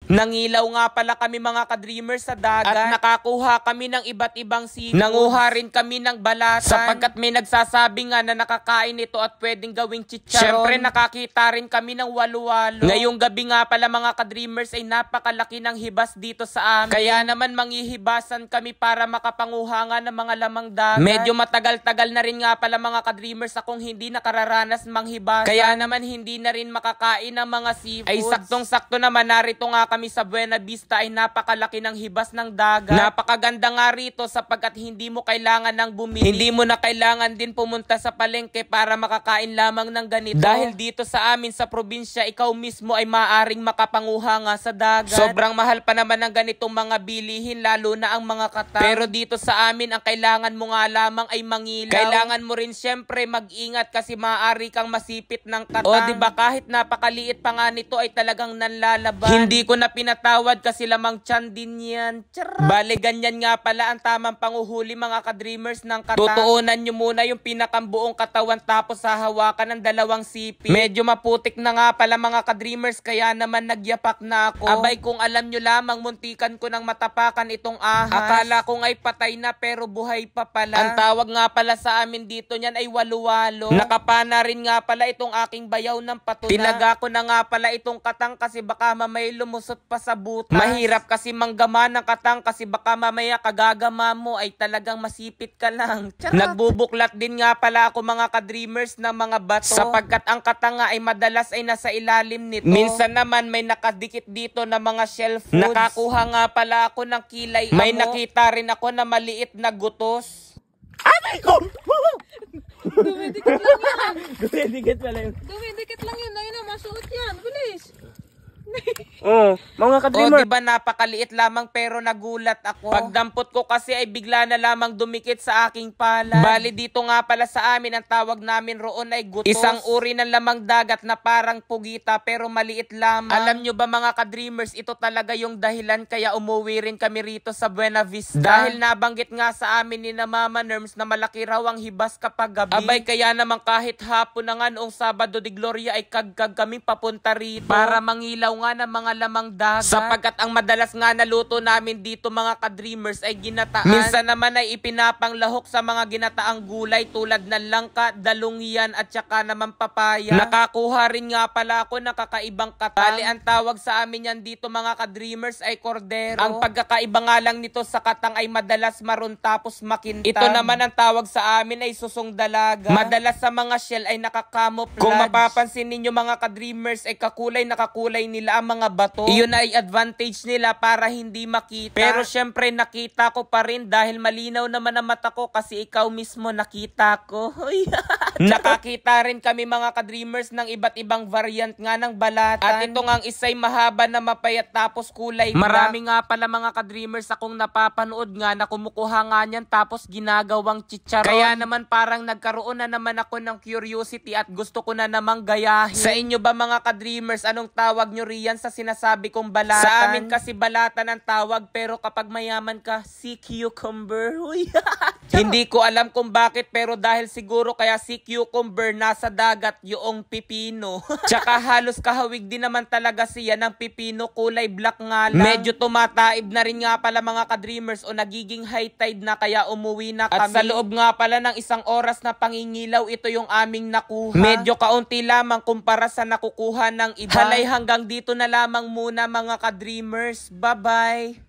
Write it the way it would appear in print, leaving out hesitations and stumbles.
Nangilaw nga pala kami mga ka-dreamers sa dagat at nakakuha kami ng iba't ibang seafood. Nanguha rin kami ng balatan sapagkat may nagsasabi nga na nakakain ito at pwedeng gawing chicharon. Siyempre nakakita rin kami ng walu-walo. Ngayong gabi nga pala mga ka-dreamers ay napakalaki ng hibas dito sa amin. Kaya naman manghihibasan kami para makapanguha nga ng mga lamang dagat. Medyo matagal-tagal na rin nga pala mga ka-dreamers akong hindi nakararanas manghibasan. Kaya naman hindi na rin makakain ng mga seafoods. Ay saktong-sakto naman narito nga kami sa Buena Vista ay napakalaki ng hibas ng dagat. Napakaganda nga rito sapagkat hindi mo kailangan ng bumili. Hindi mo na kailangan din pumunta sa palengke para makakain lamang ng ganito. Dahil dito sa amin sa probinsya, ikaw mismo ay maaring makapanguha nga sa dagat. Sobrang mahal pa naman ng ganitong mga bilihin lalo na ang mga katang. Pero dito sa amin ang kailangan mo nga lamang ay mangilaw. Kailangan mo rin syempre mag-ingat kasi maaari kang masipit ng katang. O diba kahit napakaliit pa nga nito ay talagang nanlalaban. Hindi ko na pinatawad kasi lamang tiyan din yan. Bale, ganyan nga pala ang tamang panguhuli mga ka-dreamers ng katang. Tutuunan nyo muna yung pinakambuong katawan tapos hahawakan ng dalawang sipit. Medyo maputik na nga pala mga ka-dreamers kaya naman nagyapak na ako. Abay kung alam nyo lamang muntikan ko ng matapakan itong ahas. Akala ko nga'y patay na pero buhay pa pala. Ang tawag nga pala sa amin dito niyan ay walu-walo. Nakapana rin nga pala itong aking bayaw ng patuna. Tinaga ko na nga pala itong katang kasi baka mamay lumusot pa sa butas. Mahirap kasi manggama ng katang kasi baka mamaya kagagama mo ay talagang masipit ka lang. Nagbubuklat din nga pala ako mga ka-dreamers ng mga bato sapagkat ang katang nga ay madalas ay nasa ilalim nito. Minsan naman may nakadikit dito na mga shell foods. Nakakuha nga pala ako ng kilay amo. May nakita rin ako na maliit na gutos. Aray ko! Dumidikit lang yan. Dumidikit pala yun. Dumidikit lang yun. Ayun na, masuot yan. Bilis. Mga ka-dreamer. O diba napakaliit lamang pero nagulat ako. Pagdampot ko kasi ay bigla na lamang dumikit sa aking palad. Bali dito nga pala sa amin ang tawag namin roon ay gutos. Isang uri ng lamang dagat na parang pugita pero maliit lamang. Alam nyo ba mga ka-dreamers, ito talaga yung dahilan kaya umuwi rin kami rito sa Buena Vista. Dahil nabanggit nga sa amin ni na Mama Nerms na malaki raw ang hibas kapag gabi. Abay kaya naman kahit hapon na nga noong Sabado de Gloria ay kagkag kami papunta rito para mangilaw nga ng mga lamang dagat. Sapagkat ang madalas nga naluto namin dito mga ka-dreamers ay ginataan. Minsan naman ay ipinapanglahok sa mga ginataang gulay tulad ng langka, dalungyan at saka naman papaya. Nakakuha rin nga pala ako ng kakaibang katang. Bali ang tawag sa amin yan dito mga ka-dreamers ay cordero. Ang pagkakaiba nga lang nito sa katang ay madalas maroon tapos makintang. Ito naman ang tawag sa amin ay susong dalaga. Madalas sa mga shell ay nakakamuflage. Kung mapapansin ninyo mga ka-dreamers ay nakakulay nila ang mga bato. Iyon ay advantage nila para hindi makita. Pero syempre nakita ko pa rin dahil malinaw naman ang mata ko kasi ikaw mismo nakita ko. Nakakita rin kami mga ka-dreamers ng iba't ibang variant nga ng balatan. At ito nga ang isa'y mahaba na mapayat tapos kulay. Marami nga pala mga ka-dreamers akong napapanood nga na kumukuha nga niyan tapos ginagawang chicharon. Kaya naman parang nagkaroon na naman ako ng curiosity at gusto ko na namang gayahin. Sa inyo ba mga ka-dreamers, anong tawag nyo riyan sa sinasabi kong balatan? Sa amin kasi balatan ang tawag pero kapag mayaman ka, sea cucumber. Hindi ko alam kung bakit pero dahil siguro kaya sea cucumber nasa dagat yung pipino. Tsaka halos kahawig din naman talaga siya ng pipino, kulay black nga lang. Medyo tumataib na rin nga pala mga ka-dreamers o nagiging high tide na kaya umuwi na kami. At sa loob nga pala ng isang oras na pangingilaw ito yung aming nakuha. Medyo kaunti lamang kumpara sa nakukuha ng iba. Halay hanggang dito na lamang muna mga ka-dreamers. Bye-bye!